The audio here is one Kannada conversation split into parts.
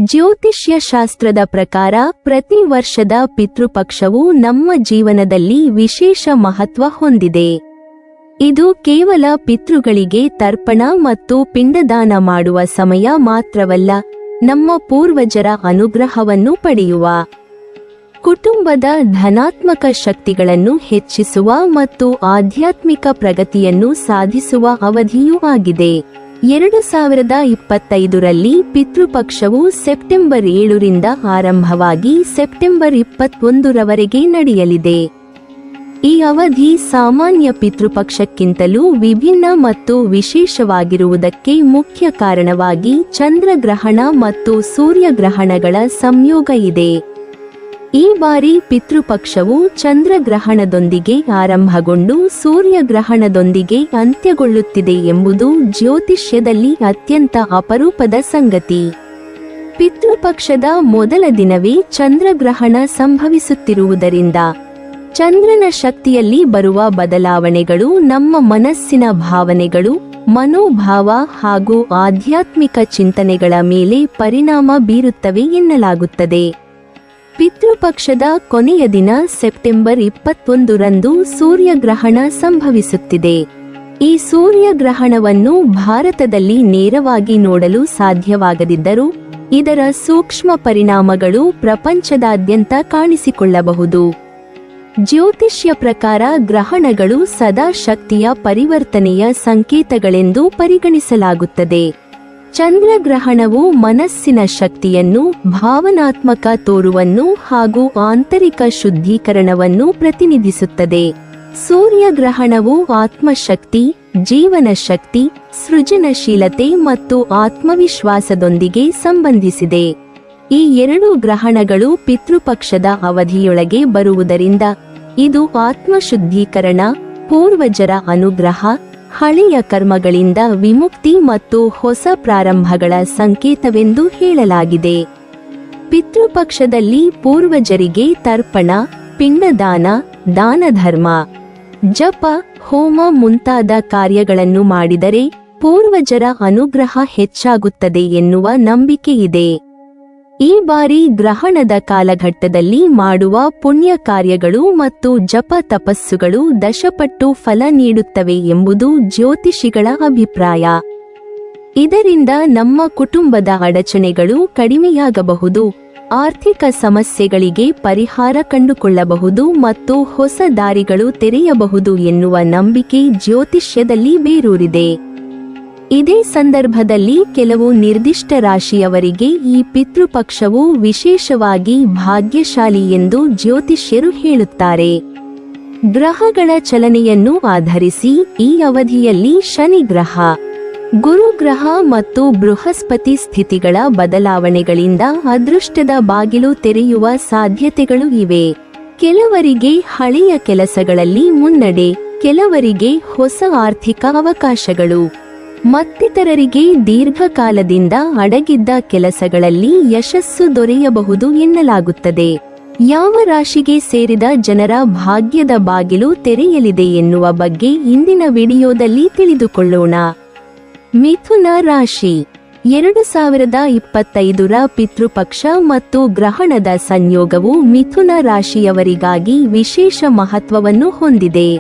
ಜ್ಯೋತಿಷ್ಯ ಶಾಸ್ತ್ರದ ಪ್ರಕಾರ ಪ್ರತಿ ವರ್ಷದ ಪಿತೃಪಕ್ಷವು ನಮ್ಮ ಜೀವನದಲ್ಲಿ ವಿಶೇಷ ಮಹತ್ವ ಹೊಂದಿದೆ. ಇದು ಕೇವಲ ಪಿತೃಗಳಿಗೆ ತರ್ಪಣ ಮತ್ತು ಪಿಂಡದಾನ ಮಾಡುವ ಸಮಯ ಮಾತ್ರವಲ್ಲ, ನಮ್ಮ ಪೂರ್ವಜರ ಅನುಗ್ರಹವನ್ನು ಪಡೆಯುವ, ಕುಟುಂಬದ ಧನಾತ್ಮಕ ಶಕ್ತಿಗಳನ್ನು ಹೆಚ್ಚಿಸುವ ಮತ್ತು ಆಧ್ಯಾತ್ಮಿಕ ಪ್ರಗತಿಯನ್ನು ಸಾಧಿಸುವ ಅವಧಿಯೂ ಆಗಿದೆ. 2025ರಲ್ಲಿ ಪಿತೃಪಕ್ಷವು ಸೆಪ್ಟೆಂಬರ್ 7ರಿಂದ ಆರಂಭವಾಗಿ ಸೆಪ್ಟೆಂಬರ್ 21ರವರೆಗೆ ನಡೆಯಲಿದೆ. ಈ ಅವಧಿ ಸಾಮಾನ್ಯ ಪಿತೃಪಕ್ಷಕ್ಕಿಂತಲೂ ವಿಭಿನ್ನ ಮತ್ತು ವಿಶೇಷವಾಗಿರುವುದಕ್ಕೆ ಮುಖ್ಯ ಕಾರಣವಾಗಿ ಚಂದ್ರಗ್ರಹಣ ಮತ್ತು ಸೂರ್ಯಗ್ರಹಣಗಳ ಸಂಯೋಗ ಇದೆ. ಈ ಬಾರಿ ಪಿತೃಪಕ್ಷವು ಚಂದ್ರಗ್ರಹಣದೊಂದಿಗೆ ಆರಂಭಗೊಂಡು ಸೂರ್ಯಗ್ರಹಣದೊಂದಿಗೆ ಅಂತ್ಯಗೊಳ್ಳುತ್ತಿದೆ ಎಂಬುದು ಜ್ಯೋತಿಷ್ಯದಲ್ಲಿ ಅತ್ಯಂತ ಅಪರೂಪದ ಸಂಗತಿ. ಪಿತೃಪಕ್ಷದ ಮೊದಲ ದಿನವೇ ಚಂದ್ರಗ್ರಹಣ ಸಂಭವಿಸುತ್ತಿರುವುದರಿಂದ ಚಂದ್ರನ ಶಕ್ತಿಯಲ್ಲಿ ಬರುವ ಬದಲಾವಣೆಗಳು ನಮ್ಮ ಮನಸ್ಸಿನ ಭಾವನೆಗಳು, ಮನೋಭಾವ ಹಾಗೂ ಆಧ್ಯಾತ್ಮಿಕ ಚಿಂತನೆಗಳ ಮೇಲೆ ಪರಿಣಾಮ ಬೀರುತ್ತವೆ ಎನ್ನಲಾಗುತ್ತದೆ. ಪಿತೃಪಕ್ಷದ ಕೊನೆಯ ದಿನ ಸೆಪ್ಟೆಂಬರ್ 21ರಂದು ಸೂರ್ಯಗ್ರಹಣ ಸಂಭವಿಸುತ್ತಿದೆ. ಈ ಸೂರ್ಯಗ್ರಹಣವನ್ನು ಭಾರತದಲ್ಲಿ ನೇರವಾಗಿ ನೋಡಲು ಸಾಧ್ಯವಾಗದಿದ್ದರೂ ಇದರ ಸೂಕ್ಷ್ಮ ಪರಿಣಾಮಗಳು ಪ್ರಪಂಚದಾದ್ಯಂತ ಕಾಣಿಸಿಕೊಳ್ಳಬಹುದು. ಜ್ಯೋತಿಷ್ಯ ಪ್ರಕಾರ ಗ್ರಹಣಗಳು ಸದಾ ಶಕ್ತಿಯ ಪರಿವರ್ತನೆಯ ಸಂಕೇತಗಳೆಂದು ಪರಿಗಣಿಸಲಾಗುತ್ತದೆ. ಚಂದ್ರಗ್ರಹಣವು ಮನಸ್ಸಿನ ಶಕ್ತಿಯನ್ನು, ಭಾವನಾತ್ಮಕ ತೋರುವನ್ನು ಹಾಗೂ ಆಂತರಿಕ ಶುದ್ಧೀಕರಣವನ್ನು ಪ್ರತಿನಿಧಿಸುತ್ತದೆ. ಸೂರ್ಯಗ್ರಹಣವು ಆತ್ಮಶಕ್ತಿ, ಜೀವನ ಶಕ್ತಿ, ಸೃಜನಶೀಲತೆ ಮತ್ತು ಆತ್ಮವಿಶ್ವಾಸದೊಂದಿಗೆ ಸಂಬಂಧಿಸಿದೆ. ಈ ಎರಡೂ ಗ್ರಹಣಗಳು ಪಿತೃಪಕ್ಷದ ಅವಧಿಯೊಳಗೆ ಬರುವುದರಿಂದ ಇದು ಆತ್ಮಶುದ್ಧೀಕರಣ, ಪೂರ್ವಜರ ಅನುಗ್ರಹ, ಹಳೆಯ ಕರ್ಮಗಳಿಂದ ವಿಮುಕ್ತಿ ಮತ್ತು ಹೊಸ ಪ್ರಾರಂಭಗಳ ಸಂಕೇತವೆಂದು ಹೇಳಲಾಗಿದೆ. ಪಿತೃಪಕ್ಷದಲ್ಲಿ ಪೂರ್ವಜರಿಗೆ ತರ್ಪಣ, ಪಿಂಡದಾನ, ದಾನಧರ್ಮ, ಜಪ, ಹೋಮ ಮುಂತಾದ ಕಾರ್ಯಗಳನ್ನು ಮಾಡಿದರೆ ಪೂರ್ವಜರ ಅನುಗ್ರಹ ಹೆಚ್ಚಾಗುತ್ತದೆ ಎನ್ನುವ ನಂಬಿಕೆಯಿದೆ. ಈ ಬಾರಿ ಗ್ರಹಣದ ಕಾಲಘಟ್ಟದಲ್ಲಿ ಮಾಡುವ ಪುಣ್ಯ ಕಾರ್ಯಗಳು ಮತ್ತು ಜಪ ತಪಸ್ಸುಗಳು ದಶಪಟ್ಟು ಫಲ ನೀಡುತ್ತವೆ ಎಂಬುದು ಜ್ಯೋತಿಷಿಗಳ ಅಭಿಪ್ರಾಯ. ಇದರಿಂದ ನಮ್ಮ ಕುಟುಂಬದ ಅಡಚಣೆಗಳು ಕಡಿಮೆಯಾಗಬಹುದು, ಆರ್ಥಿಕ ಸಮಸ್ಯೆಗಳಿಗೆ ಪರಿಹಾರ ಕಂಡುಕೊಳ್ಳಬಹುದು ಮತ್ತು ಹೊಸ ದಾರಿಗಳು ತೆರೆಯಬಹುದು ಎನ್ನುವ ನಂಬಿಕೆ ಜ್ಯೋತಿಷ್ಯದಲ್ಲಿ ಬೇರೂರಿದೆ. ಇದೇ ಸಂದರ್ಭದಲ್ಲಿ ಕೆಲವು ನಿರ್ದಿಷ್ಟ ರಾಶಿಯವರಿಗೆ ಈ ಪಿತೃಪಕ್ಷವು ವಿಶೇಷವಾಗಿ ಭಾಗ್ಯಶಾಲಿ ಎಂದು ಜ್ಯೋತಿಷ್ಯರು ಹೇಳುತ್ತಾರೆ. ಗ್ರಹಗಳ ಚಲನೆಯನ್ನು ಆಧರಿಸಿ ಈ ಅವಧಿಯಲ್ಲಿ ಶನಿ ಗ್ರಹ, ಗುರುಗ್ರಹ ಮತ್ತು ಬೃಹಸ್ಪತಿ ಸ್ಥಿತಿಗಳ ಬದಲಾವಣೆಗಳಿಂದ ಅದೃಷ್ಟದ ಬಾಗಿಲು ತೆರೆಯುವ ಸಾಧ್ಯತೆಗಳು ಇವೆ. ಕೆಲವರಿಗೆ ಹಳೆಯ ಕೆಲಸಗಳಲ್ಲಿ ಮುನ್ನಡೆ, ಕೆಲವರಿಗೆ ಹೊಸ ಆರ್ಥಿಕ ಅವಕಾಶಗಳು, ಮತ್ತಿತರರಿಗೆ ದೀರ್ಘಕಾಲದಿಂದ ಅಡಗಿದ್ದ ಕೆಲಸಗಳಲ್ಲಿ ಯಶಸ್ಸು ದೊರೆಯಬಹುದು ಎನ್ನಲಾಗುತ್ತದೆ. ಯಾವ ರಾಶಿಗೆ ಸೇರಿದ ಜನರ ಭಾಗ್ಯದ ಬಾಗಿಲು ತೆರೆಯಲಿದೆ ಎನ್ನುವ ಬಗ್ಗೆ ಇಂದಿನ ವಿಡಿಯೋದಲ್ಲಿ ತಿಳಿದುಕೊಳ್ಳೋಣ. ಮಿಥುನ ರಾಶಿ 2025ರ ಪಿತೃಪಕ್ಷ ಮತ್ತು ಗ್ರಹಣದ ಸಂಯೋಗವು ಮಿಥುನ ರಾಶಿಯವರಿಗಾಗಿ ವಿಶೇಷ ಮಹತ್ವವನ್ನು ಹೊಂದಿದೆ.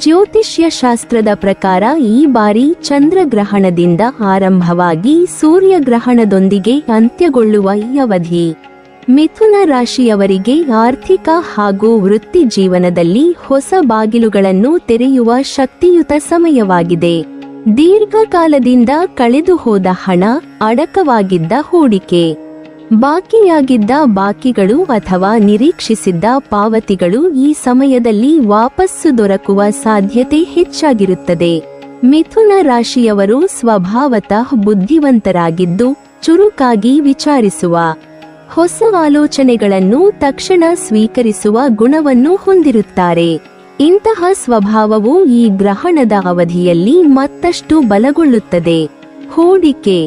ಜ್ಯೋತಿಷ್ಯ ಶಾಸ್ತ್ರದ ಪ್ರಕಾರ ಈ ಬಾರಿ ಚಂದ್ರಗ್ರಹಣದಿಂದ ಆರಂಭವಾಗಿ ಸೂರ್ಯಗ್ರಹಣದೊಂದಿಗೆ ಅಂತ್ಯಗೊಳ್ಳುವ ಈ ಅವಧಿ ಮಿಥುನ ರಾಶಿಯವರಿಗೆ ಆರ್ಥಿಕ ಹಾಗೂ ವೃತ್ತಿ ಜೀವನದಲ್ಲಿ ಹೊಸ ಬಾಗಿಲುಗಳನ್ನು ತೆರೆಯುವ ಶಕ್ತಿಯುತ ಸಮಯವಾಗಿದೆ. ದೀರ್ಘಕಾಲದಿಂದ ಕಳೆದು ಹೋದ ಹಣ, ಅಡಕವಾಗಿದ್ದ ಹೂಡಿಕೆ, ಬಾಕಿಯಾಗಿದ್ದ ಬಾಕಿಗಳು ಅಥವಾ ನಿರೀಕ್ಷಿಸಿದ್ದ ಪಾವತಿಗಳು ಈ ಸಮಯದಲ್ಲಿ ವಾಪಸ್ಸು ದೊರಕುವ ಸಾಧ್ಯತೆ ಹೆಚ್ಚಾಗಿರುತ್ತದೆ. ಮಿಥುನ ರಾಶಿಯವರು ಸ್ವಭಾವತಃ ಬುದ್ಧಿವಂತರಾಗಿದ್ದು ಚುರುಕಾಗಿ ವಿಚಾರಿಸುವ, ಹೊಸ ಆಲೋಚನೆಗಳನ್ನು ತಕ್ಷಣ ಸ್ವೀಕರಿಸುವ ಗುಣವನ್ನು ಹೊಂದಿರುತ್ತಾರೆ. ಇಂತಹ ಸ್ವಭಾವವು ಈ ಗ್ರಹಣದ ಅವಧಿಯಲ್ಲಿ ಮತ್ತಷ್ಟು ಬಲಗೊಳ್ಳುತ್ತದೆ. ಹೂಡಿಕೆ,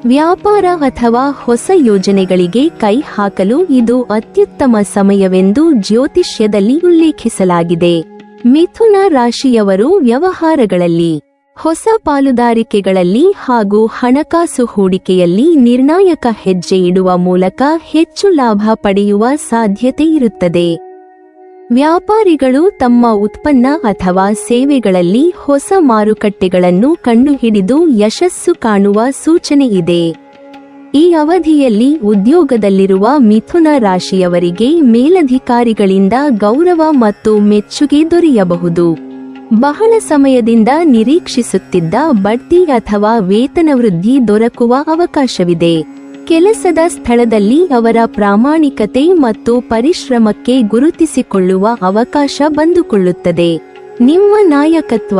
ವ್ಯಾಪಾರ ಅಥವಾ ಹೊಸ ಯೋಜನೆಗಳಿಗೆ ಕೈ ಹಾಕಲು ಇದು ಅತ್ಯುತ್ತಮ ಸಮಯವೆಂದು ಜ್ಯೋತಿಷ್ಯದಲ್ಲಿ ಉಲ್ಲೇಖಿಸಲಾಗಿದೆ. ಮಿಥುನ ರಾಶಿಯವರು ವ್ಯವಹಾರಗಳಲ್ಲಿ ಹೊಸ ಪಾಲುದಾರಿಕೆಗಳಲ್ಲಿ ಹಾಗೂ ಹಣಕಾಸು ಹೂಡಿಕೆಯಲ್ಲಿ ನಿರ್ಣಾಯಕ ಹೆಜ್ಜೆ ಇಡುವ ಮೂಲಕ ಹೆಚ್ಚು ಲಾಭ ಪಡೆಯುವ ಸಾಧ್ಯತೆ ಇರುತ್ತದೆ. ವ್ಯಾಪಾರಿಗಳು ತಮ್ಮ ಉತ್ಪನ್ನ ಅಥವಾ ಸೇವೆಗಳಲ್ಲಿ ಹೊಸ ಮಾರುಕಟ್ಟೆಗಳನ್ನು ಕಂಡುಹಿಡಿದು ಯಶಸ್ಸು ಕಾಣುವ ಸೂಚನೆ ಇದೆ. ಈ ಅವಧಿಯಲ್ಲಿ ಉದ್ಯೋಗದಲ್ಲಿರುವ ಮಿಥುನ ರಾಶಿಯವರಿಗೆ ಮೇಲಧಿಕಾರಿಗಳಿಂದ ಗೌರವ ಮತ್ತು ಮೆಚ್ಚುಗೆ ದೊರೆಯಬಹುದು. ಬಹಳ ಸಮಯದಿಂದ ನಿರೀಕ್ಷಿಸುತ್ತಿದ್ದ ಬಡ್ತಿ ಅಥವಾ ವೇತನ ವೃದ್ಧಿ ದೊರಕುವ ಅವಕಾಶವಿದೆ. ಕೆಲಸದ ಸ್ಥಳದಲ್ಲಿ ಅವರ ಪ್ರಾಮಾಣಿಕತೆ ಮತ್ತು ಪರಿಶ್ರಮಕ್ಕೆ ಗುರುತಿಸಿಕೊಳ್ಳುವ ಅವಕಾಶ ಬಂದುಕೊಳ್ಳುತ್ತದೆ. ನಿಮ್ಮ ನಾಯಕತ್ವ,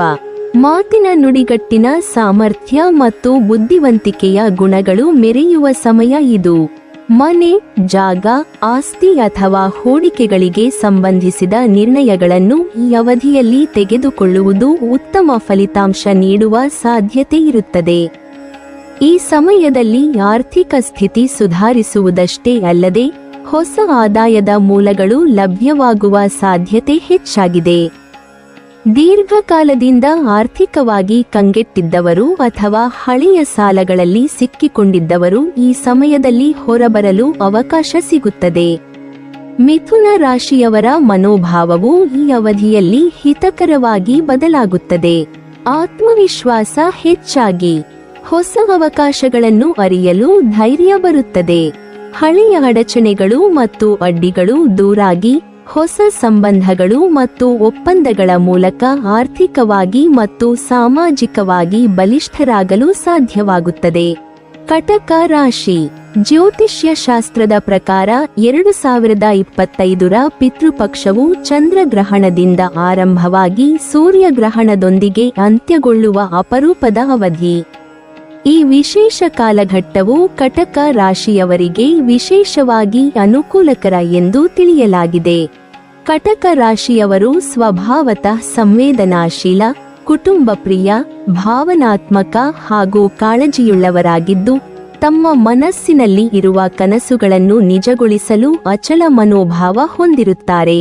ಮಾತಿನ ನುಡಿಗಟ್ಟಿನ ಸಾಮರ್ಥ್ಯ ಮತ್ತು ಬುದ್ಧಿವಂತಿಕೆಯ ಗುಣಗಳು ಮೆರೆಯುವ ಸಮಯ ಇದು. ಮನೆ, ಜಾಗ, ಆಸ್ತಿ ಅಥವಾ ಹೂಡಿಕೆಗಳಿಗೆ ಸಂಬಂಧಿಸಿದ ನಿರ್ಣಯಗಳನ್ನು ಈ ಅವಧಿಯಲ್ಲಿ ತೆಗೆದುಕೊಳ್ಳುವುದು ಉತ್ತಮ ಫಲಿತಾಂಶ ನೀಡುವ ಸಾಧ್ಯತೆ ಇರುತ್ತದೆ. ಈ ಸಮಯದಲ್ಲಿ ಆರ್ಥಿಕ ಸ್ಥಿತಿ ಸುಧಾರಿಸುವುದಷ್ಟೇ ಅಲ್ಲದೆ ಹೊಸ ಆದಾಯದ ಮೂಲಗಳು ಲಭ್ಯವಾಗುವ ಸಾಧ್ಯತೆ ಹೆಚ್ಚಾಗಿದೆ. ದೀರ್ಘಕಾಲದಿಂದ ಆರ್ಥಿಕವಾಗಿ ಕಂಗೆಟ್ಟಿದ್ದವರು ಅಥವಾ ಹಳೆಯ ಸಾಲಗಳಲ್ಲಿ ಸಿಕ್ಕಿಕೊಂಡಿದ್ದವರು ಈ ಸಮಯದಲ್ಲಿ ಹೊರಬರಲು ಅವಕಾಶ ಸಿಗುತ್ತದೆ. ಮಿಥುನ ರಾಶಿಯವರ ಮನೋಭಾವವು ಈ ಅವಧಿಯಲ್ಲಿ ಹಿತಕರವಾಗಿ ಬದಲಾಗುತ್ತದೆ. ಆತ್ಮವಿಶ್ವಾಸ ಹೆಚ್ಚಾಗಿ ಹೊಸ ಅವಕಾಶಗಳನ್ನು ಅರಿಯಲು ಧೈರ್ಯ ಬರುತ್ತದೆ. ಹಳೆಯ ಅಡಚಣೆಗಳು ಮತ್ತು ಅಡ್ಡಿಗಳು ದೂರಾಗಿ ಹೊಸ ಸಂಬಂಧಗಳು ಮತ್ತು ಒಪ್ಪಂದಗಳ ಮೂಲಕ ಆರ್ಥಿಕವಾಗಿ ಮತ್ತು ಸಾಮಾಜಿಕವಾಗಿ ಬಲಿಷ್ಠರಾಗಲು ಸಾಧ್ಯವಾಗುತ್ತದೆ. ಕಟಕ ರಾಶಿ. ಜ್ಯೋತಿಷ್ಯ ಶಾಸ್ತ್ರದ ಪ್ರಕಾರ 2025ರ ಪಿತೃಪಕ್ಷವು ಚಂದ್ರಗ್ರಹಣದಿಂದ ಆರಂಭವಾಗಿ ಸೂರ್ಯಗ್ರಹಣದೊಂದಿಗೆ ಅಂತ್ಯಗೊಳ್ಳುವ ಅಪರೂಪದ ಅವಧಿ. ಈ ವಿಶೇಷ ಕಾಲಘಟ್ಟವು ಕಟಕ ರಾಶಿಯವರಿಗೆ ವಿಶೇಷವಾಗಿ ಅನುಕೂಲಕರ ಎಂದು ತಿಳಿಯಲಾಗಿದೆ. ಕಟಕ ರಾಶಿಯವರು ಸ್ವಭಾವತಃ ಸಂವೇದನಾಶೀಲ, ಕುಟುಂಬ ಪ್ರಿಯ, ಭಾವನಾತ್ಮಕ ಹಾಗೂ ಕಾಳಜಿಯುಳ್ಳವರಾಗಿದ್ದು, ತಮ್ಮ ಮನಸ್ಸಿನಲ್ಲಿ ಇರುವ ಕನಸುಗಳನ್ನು ನಿಜಗೊಳಿಸಲು ಅಚಲ ಮನೋಭಾವ ಹೊಂದಿರುತ್ತಾರೆ.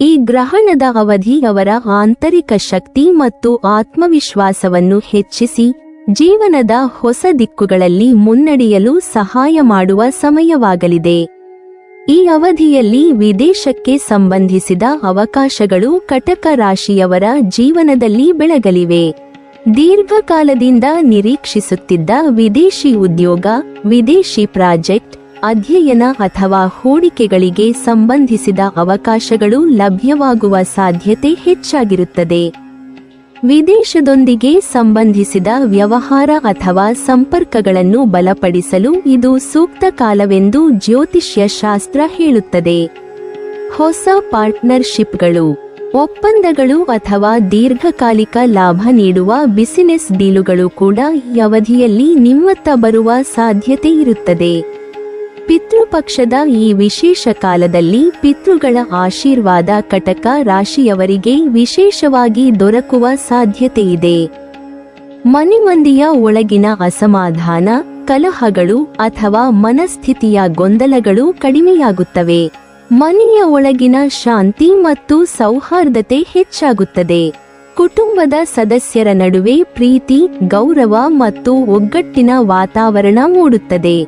ಈ ಗ್ರಹಣದ ಅವಧಿ ಅವರ ಆಂತರಿಕ ಶಕ್ತಿ ಮತ್ತು ಆತ್ಮವಿಶ್ವಾಸವನ್ನು ಹೆಚ್ಚಿಸಿ ಜೀವನದ ಹೊಸ ದಿಕ್ಕುಗಳಲ್ಲಿ ಮುನ್ನಡೆಯಲು ಸಹಾಯ ಮಾಡುವ ಸಮಯವಾಗಲಿದೆ. ಈ ಅವಧಿಯಲ್ಲಿ ವಿದೇಶಕ್ಕೆ ಸಂಬಂಧಿಸಿದ ಅವಕಾಶಗಳು ಕಟಕ ರಾಶಿಯವರ ಜೀವನದಲ್ಲಿ ಬೆಳಗಲಿವೆ. ದೀರ್ಘಕಾಲದಿಂದ ನಿರೀಕ್ಷಿಸುತ್ತಿದ್ದ ವಿದೇಶಿ ಉದ್ಯೋಗ, ವಿದೇಶಿ ಪ್ರಾಜೆಕ್ಟ್, ಅಧ್ಯಯನ ಅಥವಾ ಹೂಡಿಕೆಗಳಿಗೆ ಸಂಬಂಧಿಸಿದ ಅವಕಾಶಗಳು ಲಭ್ಯವಾಗುವ ಸಾಧ್ಯತೆ ಹೆಚ್ಚಾಗಿರುತ್ತದೆ. ವಿದೇಶದೊಂದಿಗೆ ಸಂಬಂಧಿಸಿದ ವ್ಯವಹಾರ ಅಥವಾ ಸಂಪರ್ಕಗಳನ್ನು ಬಲಪಡಿಸಲು ಇದು ಸೂಕ್ತ ಕಾಲವೆಂದು ಜ್ಯೋತಿಷ್ಯ ಶಾಸ್ತ್ರ ಹೇಳುತ್ತದೆ. ಹೊಸ ಪಾರ್ಟ್ನರ್ಶಿಪ್ಗಳು, ಒಪ್ಪಂದಗಳು ಅಥವಾ ದೀರ್ಘಕಾಲಿಕ ಲಾಭ ನೀಡುವ ಬಿಸಿನೆಸ್ ಡೀಲುಗಳು ಕೂಡ ಈ ಅವಧಿಯಲ್ಲಿ ನಿಮ್ಮತ್ತ ಬರುವ ಸಾಧ್ಯತೆ ಇರುತ್ತದೆ. ಪಿತೃಪಕ್ಷದ ಈ ವಿಶೇಷ ಕಾಲದಲ್ಲಿ ಪಿತೃಗಳ ಆಶೀರ್ವಾದ ಕಟಕ ರಾಶಿಯವರಿಗೆ ವಿಶೇಷವಾಗಿ ದೊರಕುವ ಸಾಧ್ಯತೆಯಿದೆ. ಮನೆಮಂದಿಯ ಒಳಗಿನ ಅಸಮಾಧಾನ, ಕಲಹಗಳು ಅಥವಾ ಮನಸ್ಥಿತಿಯ ಗೊಂದಲಗಳು ಕಡಿಮೆಯಾಗುತ್ತವೆ. ಮನೆಯ ಒಳಗಿನ ಶಾಂತಿ ಮತ್ತು ಸೌಹಾರ್ದತೆ ಹೆಚ್ಚಾಗುತ್ತದೆ. ಕುಟುಂಬದ ಸದಸ್ಯರ ನಡುವೆ ಪ್ರೀತಿ, ಗೌರವ ಮತ್ತು ಒಗ್ಗಟ್ಟಿನ ವಾತಾವರಣ ಮೂಡುತ್ತದೆ.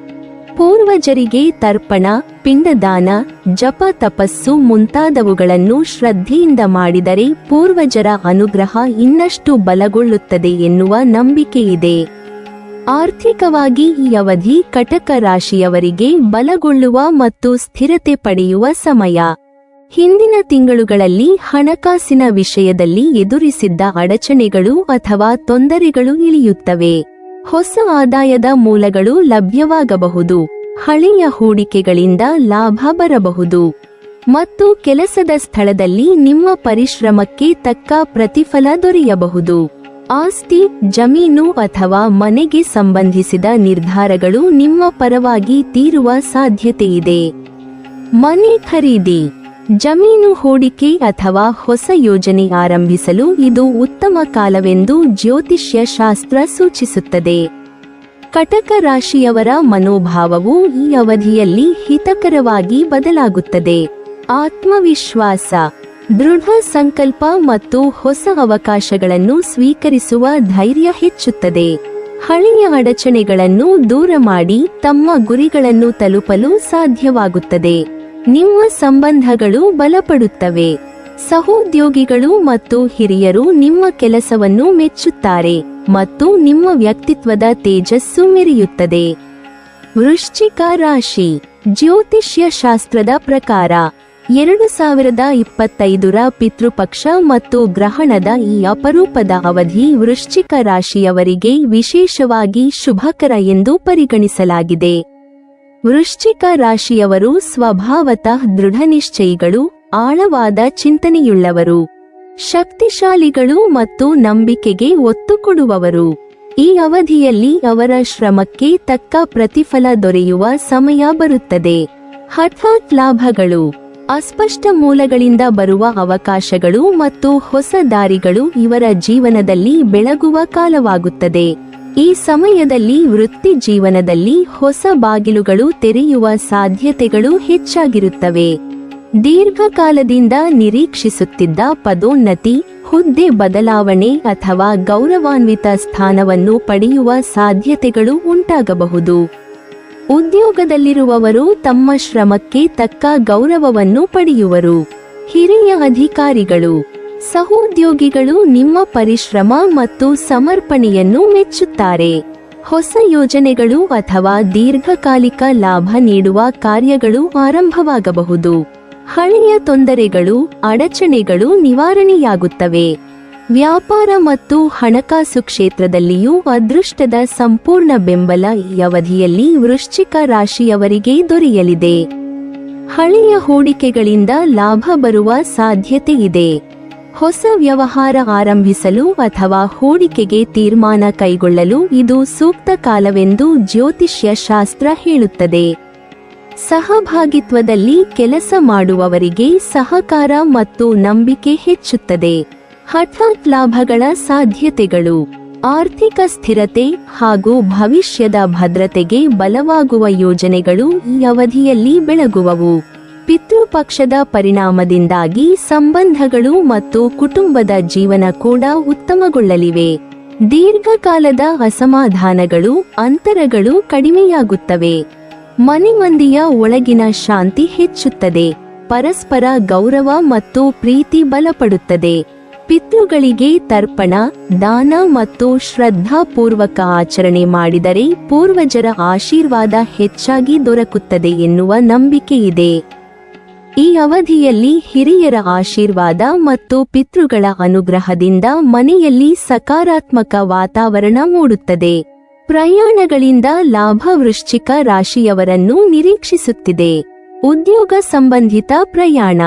ಪೂರ್ವಜರಿಗೆ ತರ್ಪಣ, ಪಿಂಡದಾನ, ಜಪ, ತಪಸ್ಸು ಮುಂತಾದವುಗಳನ್ನು ಶ್ರದ್ಧೆಯಿಂದ ಮಾಡಿದರೆ ಪೂರ್ವಜರ ಅನುಗ್ರಹ ಇನ್ನಷ್ಟು ಬಲಗೊಳ್ಳುತ್ತದೆ ಎನ್ನುವ ನಂಬಿಕೆಯಿದೆ. ಆರ್ಥಿಕವಾಗಿ ಈ ಅವಧಿ ಕಟಕ ರಾಶಿಯವರಿಗೆ ಬಲಗೊಳ್ಳುವ ಮತ್ತು ಸ್ಥಿರತೆ ಪಡೆಯುವ ಸಮಯ. ಹಿಂದಿನ ತಿಂಗಳುಗಳಲ್ಲಿ ಹಣಕಾಸಿನ ವಿಷಯದಲ್ಲಿ ಎದುರಿಸಿದ್ದ ಅಡಚಣೆಗಳು ಅಥವಾ ತೊಂದರೆಗಳು ಇಳಿಯುತ್ತವೆ. ಹೊಸ ಆದಾಯದ ಮೂಲಗಳು ಲಭ್ಯವಾಗಬಹುದು. ಹಳೆಯ ಹೂಡಿಕೆಗಳಿಂದ ಲಾಭ ಬರಬಹುದು ಮತ್ತು ಕೆಲಸದ ಸ್ಥಳದಲ್ಲಿ ನಿಮ್ಮ ಪರಿಶ್ರಮಕ್ಕೆ ತಕ್ಕ ಪ್ರತಿಫಲ ದೊರೆಯಬಹುದು. ಆಸ್ತಿ, ಜಮೀನು ಅಥವಾ ಮನೆಗೆ ಸಂಬಂಧಿಸಿದ ನಿರ್ಧಾರಗಳು ನಿಮ್ಮ ಪರವಾಗಿ ತೀರುವ ಸಾಧ್ಯತೆಯಿದೆ. ಮನೆ ಖರೀದಿ, ಜಮೀನು ಹೂಡಿಕೆ ಅಥವಾ ಹೊಸ ಯೋಜನೆ ಆರಂಭಿಸಲು ಇದು ಉತ್ತಮ ಕಾಲವೆಂದು ಜ್ಯೋತಿಷ್ಯ ಶಾಸ್ತ್ರ ಸೂಚಿಸುತ್ತದೆ. ಕಟಕ ರಾಶಿಯವರ ಮನೋಭಾವವು ಈ ಅವಧಿಯಲ್ಲಿ ಹಿತಕರವಾಗಿ ಬದಲಾಗುತ್ತದೆ. ಆತ್ಮವಿಶ್ವಾಸ, ದೃಢ ಸಂಕಲ್ಪ ಮತ್ತು ಹೊಸ ಅವಕಾಶಗಳನ್ನು ಸ್ವೀಕರಿಸುವ ಧೈರ್ಯ ಹೆಚ್ಚುತ್ತದೆ. ಹಳೆಯ ಅಡಚಣೆಗಳನ್ನು ದೂರ ಮಾಡಿ ತಮ್ಮ ಗುರಿಗಳನ್ನು ತಲುಪಲು ಸಾಧ್ಯವಾಗುತ್ತದೆ. ನಿಮ್ಮ ಸಂಬಂಧಗಳು ಬಲಪಡುತ್ತವೆ. ಸಹೋದ್ಯೋಗಿಗಳು ಮತ್ತು ಹಿರಿಯರು ನಿಮ್ಮ ಕೆಲಸವನ್ನು ಮೆಚ್ಚುತ್ತಾರೆ ಮತ್ತು ನಿಮ್ಮ ವ್ಯಕ್ತಿತ್ವದ ತೇಜಸ್ಸು ಮೆರೆಯುತ್ತದೆ. ವೃಶ್ಚಿಕ ರಾಶಿ. ಜ್ಯೋತಿಷ್ಯ ಶಾಸ್ತ್ರದ ಪ್ರಕಾರ 2025ರ ಪಿತೃಪಕ್ಷ ಮತ್ತು ಗ್ರಹಣದ ಈ ಅಪರೂಪದ ಅವಧಿ ವೃಶ್ಚಿಕ ರಾಶಿಯವರಿಗೆ ವಿಶೇಷವಾಗಿ ಶುಭಕರ ಎಂದು ಪರಿಗಣಿಸಲಾಗಿದೆ. ವೃಶ್ಚಿಕ ರಾಶಿಯವರು ಸ್ವಭಾವತಃ ದೃಢನಿಶ್ಚಯಿಗಳು, ಆಳವಾದ ಚಿಂತನೆಯುಳ್ಳವರು, ಶಕ್ತಿಶಾಲಿಗಳು ಮತ್ತು ನಂಬಿಕೆಗೆ ಒತ್ತು ಕೊಡುವವರು. ಈ ಅವಧಿಯಲ್ಲಿ ಅವರ ಶ್ರಮಕ್ಕೆ ತಕ್ಕ ಪ್ರತಿಫಲ ದೊರೆಯುವ ಸಮಯ ಬರುತ್ತದೆ. ಹಠಾತ್ ಲಾಭಗಳು, ಅಸ್ಪಷ್ಟ ಮೂಲಗಳಿಂದ ಬರುವ ಅವಕಾಶಗಳು ಮತ್ತು ಹೊಸ ದಾರಿಗಳು ಇವರ ಜೀವನದಲ್ಲಿ ಬೆಳಗುವ ಕಾಲವಾಗುತ್ತದೆ. ಈ ಸಮಯದಲ್ಲಿ ವೃತ್ತಿ ಜೀವನದಲ್ಲಿ ಹೊಸ ಬಾಗಿಲುಗಳು ತೆರೆಯುವ ಸಾಧ್ಯತೆಗಳು ಹೆಚ್ಚಾಗಿರುತ್ತವೆ. ದೀರ್ಘಕಾಲದಿಂದ ನಿರೀಕ್ಷಿಸುತ್ತಿದ್ದ ಪದೋನ್ನತಿ, ಹುದ್ದೆ ಬದಲಾವಣೆ ಅಥವಾ ಗೌರವಾನ್ವಿತ ಸ್ಥಾನವನ್ನು ಪಡೆಯುವ ಸಾಧ್ಯತೆಗಳು ಉಂಟಾಗಬಹುದು. ಉದ್ಯೋಗದಲ್ಲಿರುವವರು ತಮ್ಮ ಶ್ರಮಕ್ಕೆ ತಕ್ಕ ಗೌರವವನ್ನು ಪಡೆಯುವರು. ಹಿರಿಯ ಅಧಿಕಾರಿಗಳು, ಸಹೋದ್ಯೋಗಿಗಳು ನಿಮ್ಮ ಪರಿಶ್ರಮ ಮತ್ತು ಸಮರ್ಪಣೆಯನ್ನು ಮೆಚ್ಚುತ್ತಾರೆ. ಹೊಸ ಯೋಜನೆಗಳು ಅಥವಾ ದೀರ್ಘಕಾಲಿಕ ಲಾಭ ನೀಡುವ ಕಾರ್ಯಗಳು ಆರಂಭವಾಗಬಹುದು. ಹಳೆಯ ತೊಂದರೆಗಳು, ಅಡಚಣೆಗಳು ನಿವಾರಣೆಯಾಗುತ್ತವೆ. ವ್ಯಾಪಾರ ಮತ್ತು ಹಣಕಾಸು ಕ್ಷೇತ್ರದಲ್ಲಿಯೂ ಅದೃಷ್ಟದ ಸಂಪೂರ್ಣ ಬೆಂಬಲ ಈ ಅವಧಿಯಲ್ಲಿ ವೃಶ್ಚಿಕ ರಾಶಿಯವರಿಗೆ ದೊರೆಯಲಿದೆ. ಹಳೆಯ ಹೂಡಿಕೆಗಳಿಂದ ಲಾಭ ಬರುವ ಸಾಧ್ಯತೆ ಇದೆ. ಹೊಸ ವ್ಯವಹಾರ ಆರಂಭಿಸಲು ಅಥವಾ ಹೂಡಿಕೆಗೆ ತೀರ್ಮಾನ ಕೈಗೊಳ್ಳಲು ಇದು ಸೂಕ್ತ ಕಾಲವೆಂದು ಜ್ಯೋತಿಷ್ಯ ಶಾಸ್ತ್ರ ಹೇಳುತ್ತದೆ. ಸಹಭಾಗಿತ್ವದಲ್ಲಿ ಕೆಲಸ ಮಾಡುವವರಿಗೆ ಸಹಕಾರ ಮತ್ತು ನಂಬಿಕೆ ಹೆಚ್ಚುತ್ತದೆ. ಹಠಾತ್ ಲಾಭಗಳ ಸಾಧ್ಯತೆಗಳು, ಆರ್ಥಿಕ ಸ್ಥಿರತೆ ಹಾಗೂ ಭವಿಷ್ಯದ ಭದ್ರತೆಗೆ ಬಲವಾಗುವ ಯೋಜನೆಗಳು ಈ ಅವಧಿಯಲ್ಲಿ ಬೆಳಗುವವು. ಪಿತೃಪಕ್ಷದ ಪರಿಣಾಮದಿಂದಾಗಿ ಸಂಬಂಧಗಳು ಮತ್ತು ಕುಟುಂಬದ ಜೀವನ ಕೂಡ ಉತ್ತಮಗೊಳ್ಳಲಿವೆ. ದೀರ್ಘಕಾಲದ ಅಸಮಾಧಾನಗಳು, ಅಂತರಗಳು ಕಡಿಮೆಯಾಗುತ್ತವೆ. ಮನೆ ಮಂದಿಯ ಒಳಗಿನ ಶಾಂತಿ ಹೆಚ್ಚುತ್ತದೆ. ಪರಸ್ಪರ ಗೌರವ ಮತ್ತು ಪ್ರೀತಿ ಬಲಪಡುತ್ತದೆ. ಪಿತೃಗಳಿಗೆ ತರ್ಪಣ, ದಾನ ಮತ್ತು ಶ್ರದ್ಧಾಪೂರ್ವಕ ಆಚರಣೆ ಮಾಡಿದರೆ ಪೂರ್ವಜರ ಆಶೀರ್ವಾದ ಹೆಚ್ಚಾಗಿ ದೊರಕುತ್ತದೆ ಎನ್ನುವ ನಂಬಿಕೆಯಿದೆ. ಈ ಅವಧಿಯಲ್ಲಿ ಹಿರಿಯರ ಆಶೀರ್ವಾದ ಮತ್ತು ಪಿತೃಗಳ ಅನುಗ್ರಹದಿಂದ ಮನೆಯಲ್ಲಿ ಸಕಾರಾತ್ಮಕ ವಾತಾವರಣ ಮೂಡುತ್ತದೆ. ಪ್ರಯಾಣಗಳಿಂದ ಲಾಭ ವೃಶ್ಚಿಕ ರಾಶಿಯವರನ್ನು ನಿರೀಕ್ಷಿಸುತ್ತಿದೆ. ಉದ್ಯೋಗ ಸಂಬಂಧಿತ ಪ್ರಯಾಣ,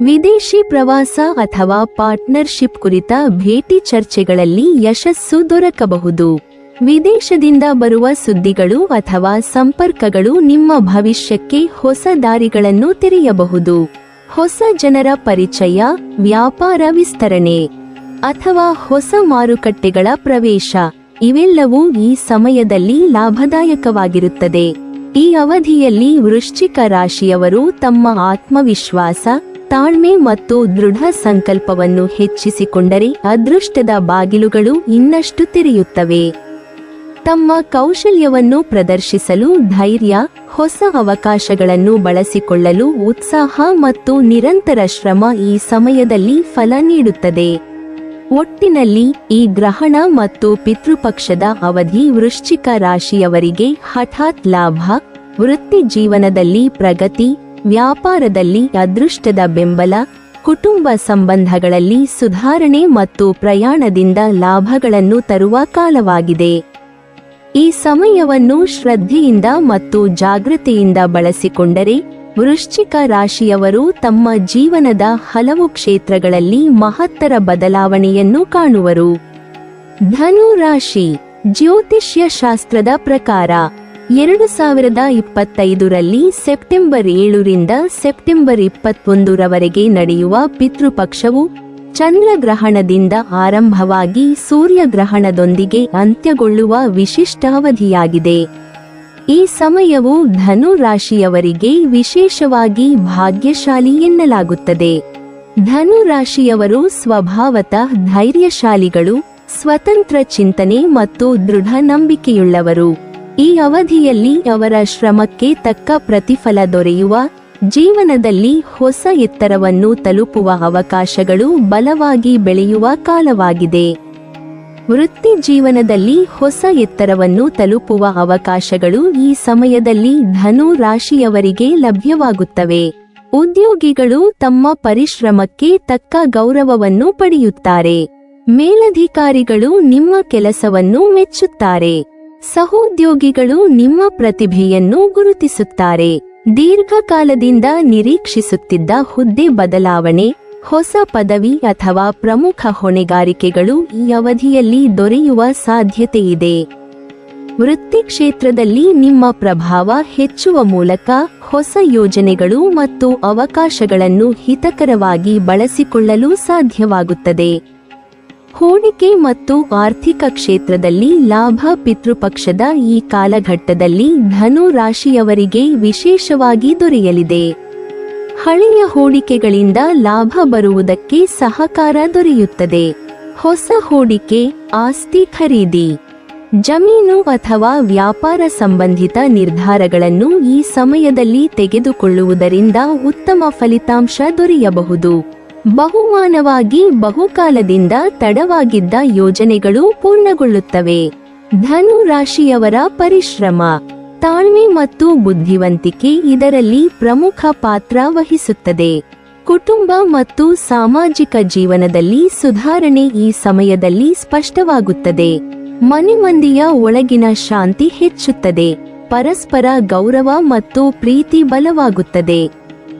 ವಿದೇಶಿ ಪ್ರವಾಸ ಅಥವಾ ಪಾರ್ಟ್ನರ್ಶಿಪ್ ಕುರಿತ ಭೇಟಿ ಚರ್ಚೆಗಳಲ್ಲಿ ಯಶಸ್ಸು ದೊರಕಬಹುದು. ವಿದೇಶದಿಂದ ಬರುವ ಸುದ್ದಿಗಳು ಅಥವಾ ಸಂಪರ್ಕಗಳು ನಿಮ್ಮ ಭವಿಷ್ಯಕ್ಕೆ ಹೊಸ ದಾರಿಗಳನ್ನು ತೆರೆಯಬಹುದು. ಹೊಸ ಜನರ ಪರಿಚಯ, ವ್ಯಾಪಾರ ವಿಸ್ತರಣೆ ಅಥವಾ ಹೊಸ ಮಾರುಕಟ್ಟೆಗಳ ಪ್ರವೇಶ ಇವೆಲ್ಲವೂ ಈ ಸಮಯದಲ್ಲಿ ಲಾಭದಾಯಕವಾಗಿರುತ್ತದೆ. ಈ ಅವಧಿಯಲ್ಲಿ ವೃಶ್ಚಿಕ ರಾಶಿಯವರು ತಮ್ಮ ಆತ್ಮವಿಶ್ವಾಸ, ತಾಳ್ಮೆ ಮತ್ತು ದೃಢ ಸಂಕಲ್ಪವನ್ನು ಹೆಚ್ಚಿಸಿಕೊಂಡರೆ ಅದೃಷ್ಟದ ಬಾಗಿಲುಗಳು ಇನ್ನಷ್ಟು ತೆರೆಯುತ್ತವೆ. ತಮ್ಮ ಕೌಶಲ್ಯವನ್ನು ಪ್ರದರ್ಶಿಸಲು ಧೈರ್ಯ, ಹೊಸ ಅವಕಾಶಗಳನ್ನು ಬಳಸಿಕೊಳ್ಳಲು ಉತ್ಸಾಹ ಮತ್ತು ನಿರಂತರ ಶ್ರಮ ಈ ಸಮಯದಲ್ಲಿ ಫಲ ನೀಡುತ್ತದೆ. ಒಟ್ಟಿನಲ್ಲಿ ಈ ಗ್ರಹಣ ಮತ್ತು ಪಿತೃಪಕ್ಷದ ಅವಧಿ ವೃಶ್ಚಿಕ ರಾಶಿಯವರಿಗೆ ಹಠಾತ್ ಲಾಭ, ವೃತ್ತಿ ಜೀವನದಲ್ಲಿ ಪ್ರಗತಿ, ವ್ಯಾಪಾರದಲ್ಲಿ ಅದೃಷ್ಟದ ಬೆಂಬಲ, ಕುಟುಂಬ ಸಂಬಂಧಗಳಲ್ಲಿ ಸುಧಾರಣೆ ಮತ್ತು ಪ್ರಯಾಣದಿಂದ ಲಾಭಗಳನ್ನು ತರುವ ಕಾಲವಾಗಿದೆ. ಈ ಸಮಯವನ್ನು ಶ್ರದ್ಧೆಯಿಂದ ಮತ್ತು ಜಾಗೃತೆಯಿಂದ ಬಳಸಿಕೊಂಡರೆ ವೃಶ್ಚಿಕ ರಾಶಿಯವರು ತಮ್ಮ ಜೀವನದ ಹಲವು ಕ್ಷೇತ್ರಗಳಲ್ಲಿ ಮಹತ್ತರ ಬದಲಾವಣೆಯನ್ನು ಕಾಣುವರು. ಧನು ರಾಶಿ. ಜ್ಯೋತಿಷ್ಯ ಶಾಸ್ತ್ರದ ಪ್ರಕಾರ 2025ರಲ್ಲಿ ಸೆಪ್ಟೆಂಬರ್ 7ರಿಂದ ಸೆಪ್ಟೆಂಬರ್ 21ರವರೆಗೆ ನಡೆಯುವ ಪಿತೃಪಕ್ಷವು ಚಂದ್ರಗ್ರಹಣದಿಂದ ಆರಂಭವಾಗಿ ಸೂರ್ಯಗ್ರಹಣದೊಂದಿಗೆ ಅಂತ್ಯಗೊಳ್ಳುವ ವಿಶಿಷ್ಟ ಅವಧಿಯಾಗಿದೆ. ಈ ಸಮಯವು ಧನು ರಾಶಿಯವರಿಗೆ ವಿಶೇಷವಾಗಿ ಭಾಗ್ಯಶಾಲಿ ಎನ್ನಲಾಗುತ್ತದೆ. ಧನು ರಾಶಿಯವರು ಸ್ವಭಾವತಃ ಧೈರ್ಯಶಾಲಿಗಳು, ಸ್ವತಂತ್ರ ಚಿಂತನೆ ಮತ್ತು ದೃಢ ನಂಬಿಕೆಯುಳ್ಳವರು. ಈ ಅವಧಿಯಲ್ಲಿ ಅವರ ಶ್ರಮಕ್ಕೆ ತಕ್ಕ ಪ್ರತಿಫಲ ದೊರೆಯುವ, ಜೀವನದಲ್ಲಿ ಹೊಸ ಎತ್ತರವನ್ನು ತಲುಪುವ ಅವಕಾಶಗಳು ಬಲವಾಗಿ ಬೆಳೆಯುವ ಕಾಲವಾಗಿದೆ. ವೃತ್ತಿ ಜೀವನದಲ್ಲಿ ಹೊಸ ಎತ್ತರವನ್ನು ತಲುಪುವ ಅವಕಾಶಗಳು ಈ ಸಮಯದಲ್ಲಿ ಧನು ರಾಶಿಯವರಿಗೆ ಲಭ್ಯವಾಗುತ್ತವೆ. ಉದ್ಯೋಗಿಗಳು ತಮ್ಮ ಪರಿಶ್ರಮಕ್ಕೆ ತಕ್ಕ ಗೌರವವನ್ನು ಪಡೆಯುತ್ತಾರೆ. ಮೇಲಧಿಕಾರಿಗಳು ನಿಮ್ಮ ಕೆಲಸವನ್ನು ಮೆಚ್ಚುತ್ತಾರೆ. ಸಹೋದ್ಯೋಗಿಗಳು ನಿಮ್ಮ ಪ್ರತಿಭೆಯನ್ನು ಗುರುತಿಸುತ್ತಾರೆ. ದೀರ್ಘಕಾಲದಿಂದ ನಿರೀಕ್ಷಿಸುತ್ತಿದ್ದ ಹುದ್ದೆ ಬದಲಾವಣೆ, ಹೊಸ ಪದವಿ ಅಥವಾ ಪ್ರಮುಖ ಹೊಣೆಗಾರಿಕೆಗಳು ಈ ಅವಧಿಯಲ್ಲಿ ದೊರೆಯುವ ಸಾಧ್ಯತೆಯಿದೆ. ವೃತ್ತಿ ಕ್ಷೇತ್ರದಲ್ಲಿ ನಿಮ್ಮ ಪ್ರಭಾವ ಹೆಚ್ಚುವ ಮೂಲಕ ಹೊಸ ಯೋಜನೆಗಳು ಮತ್ತು ಅವಕಾಶಗಳನ್ನು ಹಿತಕರವಾಗಿ ಬಳಸಿಕೊಳ್ಳಲು ಸಾಧ್ಯವಾಗುತ್ತದೆ. ಹೂಡಿಕೆ ಮತ್ತು ಆರ್ಥಿಕ ಕ್ಷೇತ್ರದಲ್ಲಿ ಲಾಭ. ಪಿತೃಪಕ್ಷದ ಈ ಕಾಲಘಟ್ಟದಲ್ಲಿ ಧನು ರಾಶಿಯವರಿಗೆ ವಿಶೇಷವಾಗಿ ದೊರೆಯಲಿದೆ. ಹಳೆಯ ಹೂಡಿಕೆಗಳಿಂದ ಲಾಭ ಬರುವುದಕ್ಕೆ ಸಹಕಾರ ದೊರೆಯುತ್ತದೆ. ಹೊಸ ಹೂಡಿಕೆ, ಆಸ್ತಿ ಖರೀದಿ, ಜಮೀನು ಅಥವಾ ವ್ಯಾಪಾರ ಸಂಬಂಧಿತ ನಿರ್ಧಾರಗಳನ್ನು ಈ ಸಮಯದಲ್ಲಿ ತೆಗೆದುಕೊಳ್ಳುವುದರಿಂದ ಉತ್ತಮ ಫಲಿತಾಂಶ ದೊರೆಯಬಹುದು. ಬಹುಮಾನವಾಗಿ ಬಹುಕಾಲದಿಂದ ತಡವಾಗಿದ್ದ ಯೋಜನೆಗಳು ಪೂರ್ಣಗೊಳ್ಳುತ್ತವೆ. ಧನು ರಾಶಿಯವರ ಪರಿಶ್ರಮ, ತಾಳ್ಮೆ ಮತ್ತು ಬುದ್ಧಿವಂತಿಕೆ ಇದರಲ್ಲಿ ಪ್ರಮುಖ ಪಾತ್ರ ವಹಿಸುತ್ತದೆ. ಕುಟುಂಬ ಮತ್ತು ಸಾಮಾಜಿಕ ಜೀವನದಲ್ಲಿ ಸುಧಾರಣೆ ಈ ಸಮಯದಲ್ಲಿ ಸ್ಪಷ್ಟವಾಗುತ್ತದೆ. ಮನೆ ಮಂದಿಯ ಒಳಗಿನ ಶಾಂತಿ ಹೆಚ್ಚುತ್ತದೆ. ಪರಸ್ಪರ ಗೌರವ ಮತ್ತು ಪ್ರೀತಿ ಬಲವಾಗುತ್ತದೆ.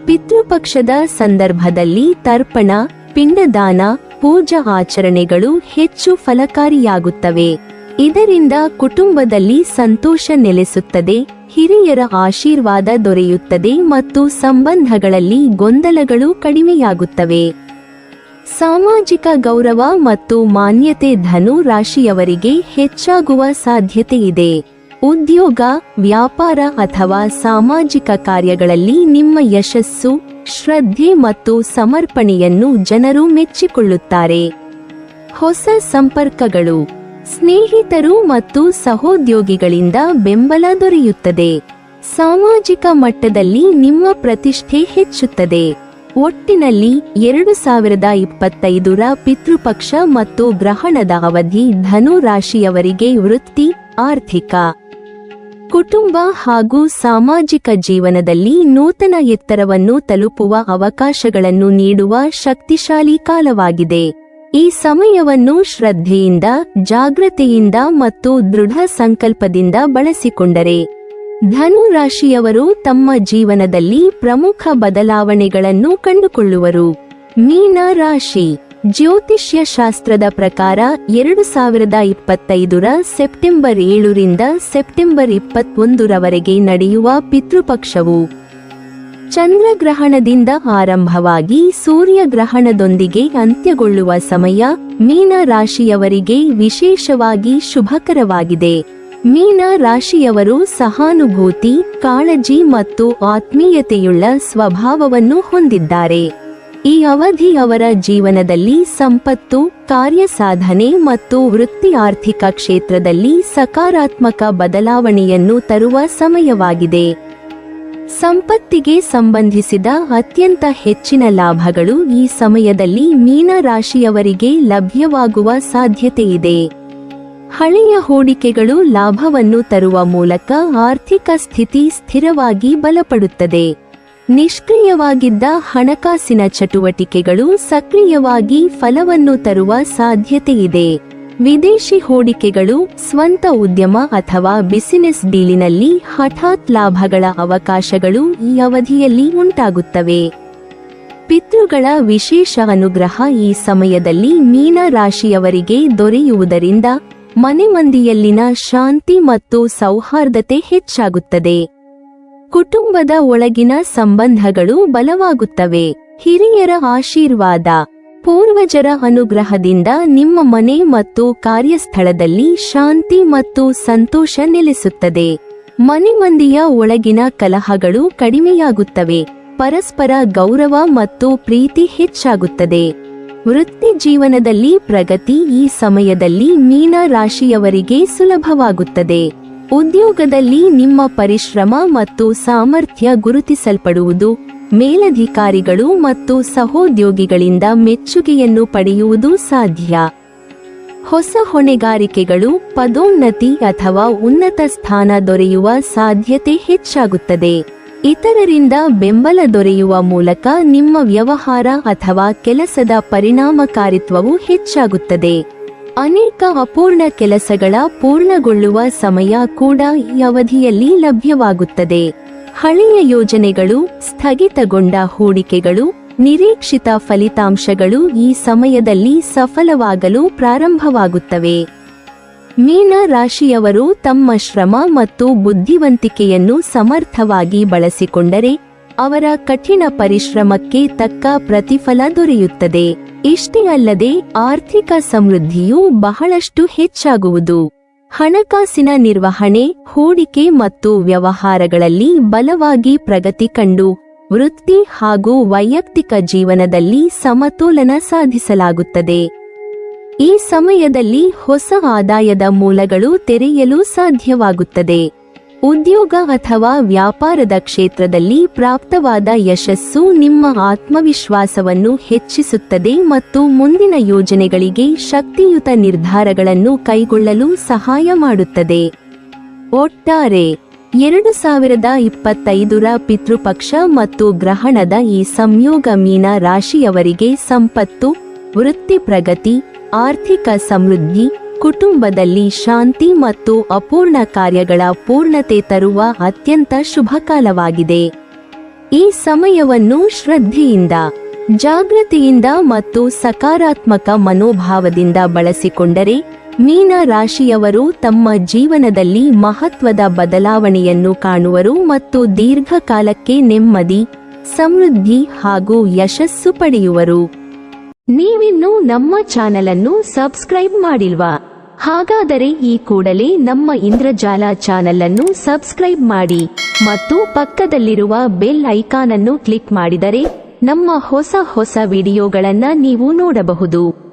ಪಿತೃಪಕ್ಷದ ಸಂದರ್ಭದಲ್ಲಿ ತರ್ಪಣ, ಪಿಂಡದಾನ, ಪೂಜಾ ಆಚರಣೆಗಳು ಹೆಚ್ಚು ಫಲಕಾರಿಯಾಗುತ್ತವೆ. ಇದರಿಂದ ಕುಟುಂಬದಲ್ಲಿ ಸಂತೋಷ ನೆಲೆಸುತ್ತದೆ, ಹಿರಿಯರ ಆಶೀರ್ವಾದ ದೊರೆಯುತ್ತದೆ ಮತ್ತು ಸಂಬಂಧಗಳಲ್ಲಿ ಗೊಂದಲಗಳು ಕಡಿಮೆಯಾಗುತ್ತವೆ. ಸಾಮಾಜಿಕ ಗೌರವ ಮತ್ತು ಮಾನ್ಯತೆ ಧನು ರಾಶಿಯವರಿಗೆ ಹೆಚ್ಚಾಗುವ ಸಾಧ್ಯತೆಯಿದೆ. ಉದ್ಯೋಗ, ವ್ಯಾಪಾರ ಅಥವಾ ಸಾಮಾಜಿಕ ಕಾರ್ಯಗಳಲ್ಲಿ ನಿಮ್ಮ ಯಶಸ್ಸು, ಶ್ರದ್ಧೆ ಮತ್ತು ಸಮರ್ಪಣೆಯನ್ನು ಜನರು ಮೆಚ್ಚಿಕೊಳ್ಳುತ್ತಾರೆ. ಹೊಸ ಸಂಪರ್ಕಗಳು, ಸ್ನೇಹಿತರು ಮತ್ತು ಸಹೋದ್ಯೋಗಿಗಳಿಂದ ಬೆಂಬಲ ದೊರೆಯುತ್ತದೆ. ಸಾಮಾಜಿಕ ಮಟ್ಟದಲ್ಲಿ ನಿಮ್ಮ ಪ್ರತಿಷ್ಠೆ ಹೆಚ್ಚುತ್ತದೆ. ಒಟ್ಟಿನಲ್ಲಿ 2025ರ ಪಿತೃಪಕ್ಷ ಮತ್ತು ಗ್ರಹಣದ ಅವಧಿ ಧನು ರಾಶಿಯವರಿಗೆ ವೃತ್ತಿ, ಆರ್ಥಿಕ, ಕುಟುಂಬ ಹಾಗೂ ಸಾಮಾಜಿಕ ಜೀವನದಲ್ಲಿ ನೂತನ ಎತ್ತರವನ್ನು ತಲುಪುವ ಅವಕಾಶಗಳನ್ನು ನೀಡುವ ಶಕ್ತಿಶಾಲಿ ಕಾಲವಾಗಿದೆ. ಈ ಸಮಯವನ್ನು ಶ್ರದ್ಧೆಯಿಂದ, ಜಾಗೃತೆಯಿಂದ ಮತ್ತು ದೃಢ ಸಂಕಲ್ಪದಿಂದ ಬಳಸಿಕೊಂಡರೆ ಧನು ರಾಶಿಯವರು ತಮ್ಮ ಜೀವನದಲ್ಲಿ ಪ್ರಮುಖ ಬದಲಾವಣೆಗಳನ್ನು ಕಂಡುಕೊಳ್ಳುವರು. ಮೀನ ರಾಶಿ. ಜ್ಯೋತಿಷ್ಯ ಶಾಸ್ತ್ರದ ಪ್ರಕಾರ 2025ರ ಸೆಪ್ಟೆಂಬರ್ 7ರಿಂದ ಸೆಪ್ಟೆಂಬರ್ 21ರವರೆಗೆ ನಡೆಯುವ ಪಿತೃಪಕ್ಷವು ಚಂದ್ರಗ್ರಹಣದಿಂದ ಆರಂಭವಾಗಿ ಸೂರ್ಯಗ್ರಹಣದೊಂದಿಗೆ ಅಂತ್ಯಗೊಳ್ಳುವ ಸಮಯ ಮೀನ ರಾಶಿಯವರಿಗೆ ವಿಶೇಷವಾಗಿ ಶುಭಕರವಾಗಿದೆ. ಮೀನ ರಾಶಿಯವರು ಸಹಾನುಭೂತಿ, ಕಾಳಜಿ ಮತ್ತು ಆತ್ಮೀಯತೆಯುಳ್ಳ ಸ್ವಭಾವವನ್ನು ಹೊಂದಿದ್ದಾರೆ. ಈ ಅವಧಿ ಅವರ ಜೀವನದಲ್ಲಿ ಸಂಪತ್ತು, ಕಾರ್ಯಸಾಧನೆ ಮತ್ತು ವೃತ್ತಿ ಆರ್ಥಿಕ ಕ್ಷೇತ್ರದಲ್ಲಿ ಸಕಾರಾತ್ಮಕ ಬದಲಾವಣೆಯನ್ನು ತರುವ ಸಮಯವಾಗಿದೆ. ಸಂಪತ್ತಿಗೆ ಸಂಬಂಧಿಸಿದ ಅತ್ಯಂತ ಹೆಚ್ಚಿನ ಲಾಭಗಳು ಈ ಸಮಯದಲ್ಲಿ ಮೀನ ರಾಶಿಯವರಿಗೆ ಲಭ್ಯವಾಗುವ ಸಾಧ್ಯತೆಯಿದೆ. ಹಳೆಯ ಹೂಡಿಕೆಗಳು ಲಾಭವನ್ನು ತರುವ ಮೂಲಕ ಆರ್ಥಿಕ ಸ್ಥಿತಿ ಸ್ಥಿರವಾಗಿ ಬಲಪಡುತ್ತದೆ. ನಿಷ್ಕ್ರಿಯವಾಗಿದ್ದ ಹಣಕಾಸಿನ ಚಟುವಟಿಕೆಗಳು ಸಕ್ರಿಯವಾಗಿ ಫಲವನ್ನು ತರುವ ಸಾಧ್ಯತೆಯಿದೆ. ವಿದೇಶಿ ಹೂಡಿಕೆಗಳು, ಸ್ವಂತ ಉದ್ಯಮ ಅಥವಾ ಬಿಸಿನೆಸ್ ಡೀಲಿನಲ್ಲಿ ಹಠಾತ್ ಲಾಭಗಳ ಅವಕಾಶಗಳು ಈ ಅವಧಿಯಲ್ಲಿ ಉಂಟಾಗುತ್ತವೆ. ಪಿತೃಗಳ ವಿಶೇಷ ಅನುಗ್ರಹ ಈ ಸಮಯದಲ್ಲಿ ಮೀನ ರಾಶಿಯವರಿಗೆ ದೊರೆಯುವುದರಿಂದ ಮನೆ ಮಂದಿಯಲ್ಲಿನ ಶಾಂತಿ ಮತ್ತು ಸೌಹಾರ್ದತೆ ಹೆಚ್ಚಾಗುತ್ತದೆ. ಕುಟುಂಬದ ಒಳಗಿನ ಸಂಬಂಧಗಳು ಬಲವಾಗುತ್ತವೆ. ಹಿರಿಯರ ಆಶೀರ್ವಾದ, ಪೂರ್ವಜರ ಅನುಗ್ರಹದಿಂದ ನಿಮ್ಮ ಮನೆ ಮತ್ತು ಕಾರ್ಯಸ್ಥಳದಲ್ಲಿ ಶಾಂತಿ ಮತ್ತು ಸಂತೋಷ ನೆಲೆಸುತ್ತದೆ. ಮನೆ ಮಂದಿಯ ಒಳಗಿನ ಕಲಹಗಳು ಕಡಿಮೆಯಾಗುತ್ತವೆ. ಪರಸ್ಪರ ಗೌರವ ಮತ್ತು ಪ್ರೀತಿ ಹೆಚ್ಚಾಗುತ್ತದೆ. ವೃತ್ತಿ ಜೀವನದಲ್ಲಿ ಪ್ರಗತಿ ಈ ಸಮಯದಲ್ಲಿ ಮೀನ ರಾಶಿಯವರಿಗೆ ಸುಲಭವಾಗುತ್ತದೆ. ಉದ್ಯೋಗದಲ್ಲಿ ನಿಮ್ಮ ಪರಿಶ್ರಮ ಮತ್ತು ಸಾಮರ್ಥ್ಯ ಗುರುತಿಸಲ್ಪಡುವುದು, ಮೇಲಧಿಕಾರಿಗಳು ಮತ್ತು ಸಹೋದ್ಯೋಗಿಗಳಿಂದ ಮೆಚ್ಚುಗೆಯನ್ನು ಪಡೆಯುವುದು ಸಾಧ್ಯ. ಹೊಸ ಹೊಣೆಗಾರಿಕೆಗಳು, ಪದೋನ್ನತಿ ಅಥವಾ ಉನ್ನತ ಸ್ಥಾನ ದೊರೆಯುವ ಸಾಧ್ಯತೆ ಹೆಚ್ಚಾಗುತ್ತದೆ. ಇತರರಿಂದ ಬೆಂಬಲ ದೊರೆಯುವ ಮೂಲಕ ನಿಮ್ಮ ವ್ಯವಹಾರ ಅಥವಾ ಕೆಲಸದ ಪರಿಣಾಮಕಾರಿತ್ವವು ಹೆಚ್ಚಾಗುತ್ತದೆ. ಅನೇಕ ಅಪೂರ್ಣ ಕೆಲಸಗಳ ಪೂರ್ಣಗೊಳ್ಳುವ ಸಮಯ ಕೂಡ ಈ ಅವಧಿಯಲ್ಲಿ ಲಭ್ಯವಾಗುತ್ತದೆ. ಹಳೆಯ ಯೋಜನೆಗಳು, ಸ್ಥಗಿತಗೊಂಡ ಹೂಡಿಕೆಗಳು, ನಿರೀಕ್ಷಿತ ಫಲಿತಾಂಶಗಳು ಈ ಸಮಯದಲ್ಲಿ ಸಫಲವಾಗಲು ಪ್ರಾರಂಭವಾಗುತ್ತವೆ. ಮೀನ ರಾಶಿಯವರು ತಮ್ಮ ಶ್ರಮ ಮತ್ತು ಬುದ್ಧಿವಂತಿಕೆಯನ್ನು ಸಮರ್ಥವಾಗಿ ಬಳಸಿಕೊಂಡರೆ ಅವರ ಕಠಿಣ ಪರಿಶ್ರಮಕ್ಕೆ ತಕ್ಕ ಪ್ರತಿಫಲ ದೊರೆಯುತ್ತದೆ. ಇಷ್ಟೇ ಅಲ್ಲದೆ ಆರ್ಥಿಕ ಸಮೃದ್ಧಿಯು ಬಹಳಷ್ಟು ಹೆಚ್ಚಾಗುವುದು. ಹಣಕಾಸಿನ ನಿರ್ವಹಣೆ, ಹೂಡಿಕೆ ಮತ್ತು ವ್ಯವಹಾರಗಳಲ್ಲಿ ಬಲವಾಗಿ ಪ್ರಗತಿ ಕಂಡು ವೃತ್ತಿ ಹಾಗೂ ವೈಯಕ್ತಿಕ ಜೀವನದಲ್ಲಿ ಸಮತೋಲನ ಸಾಧಿಸಲಾಗುತ್ತದೆ. ಈ ಸಮಯದಲ್ಲಿ ಹೊಸ ಆದಾಯದ ಮೂಲಗಳು ತೆರೆಯಲು ಸಾಧ್ಯವಾಗುತ್ತದೆ. ಉದ್ಯೋಗ ಅಥವಾ ವ್ಯಾಪಾರದ ಕ್ಷೇತ್ರದಲ್ಲಿ ಪ್ರಾಪ್ತವಾದ ಯಶಸ್ಸು ನಿಮ್ಮ ಆತ್ಮವಿಶ್ವಾಸವನ್ನು ಹೆಚ್ಚಿಸುತ್ತದೆ ಮತ್ತು ಮುಂದಿನ ಯೋಜನೆಗಳಿಗೆ ಶಕ್ತಿಯುತ ನಿರ್ಧಾರಗಳನ್ನು ಕೈಗೊಳ್ಳಲು ಸಹಾಯ ಮಾಡುತ್ತದೆ. ಒಟ್ಟಾರೆ 2025ರ ಪಿತೃಪಕ್ಷ ಮತ್ತು ಗ್ರಹಣದ ಈ ಸಂಯೋಗ ಮೀನ ರಾಶಿಯವರಿಗೆ ಸಂಪತ್ತು, ವೃತ್ತಿ ಪ್ರಗತಿ, ಆರ್ಥಿಕ ಸಮೃದ್ಧಿ, ಕುಟುಂಬದಲ್ಲಿ ಶಾಂತಿ ಮತ್ತು ಅಪೂರ್ಣ ಕಾರ್ಯಗಳ ಪೂರ್ಣತೆ ತರುವ ಅತ್ಯಂತ ಶುಭಕಾಲವಾಗಿದೆ. ಈ ಸಮಯವನ್ನು ಶ್ರದ್ಧೆಯಿಂದ, ಜಾಗೃತಿಯಿಂದ ಮತ್ತು ಸಕಾರಾತ್ಮಕ ಮನೋಭಾವದಿಂದ ಬಳಸಿಕೊಂಡರೆ ಮೀನ ರಾಶಿಯವರು ತಮ್ಮ ಜೀವನದಲ್ಲಿ ಮಹತ್ವದ ಬದಲಾವಣೆಯನ್ನು ಕಾಣುವರು ಮತ್ತು ದೀರ್ಘಕಾಲಕ್ಕೆ ನೆಮ್ಮದಿ, ಸಮೃದ್ಧಿ ಹಾಗೂ ಯಶಸ್ಸು ಪಡೆಯುವರು. ನೀವಿನ್ನೂ ನಮ್ಮ ಚಾನೆಲ್ ಅನ್ನು ಸಬ್ಸ್ಕ್ರೈಬ್ ಮಾಡಿಲ್ವಾ? ಹಾಗಾದರೆ ಈ ಕೂಡಲೇ ನಮ್ಮ ಇಂದ್ರಜಾಲ ಚಾನೆಲ್ ಅನ್ನು ಸಬ್ಸ್ಕ್ರೈಬ್ ಮಾಡಿ ಮತ್ತು ಪಕ್ಕದಲ್ಲಿರುವ ಬೆಲ್ ಐಕಾನ್ ಅನ್ನು ಕ್ಲಿಕ್ ಮಾಡಿದರೆ ನಮ್ಮ ಹೊಸ ವಿಡಿಯೋಗಳನ್ನು ನೀವು ನೋಡಬಹುದು.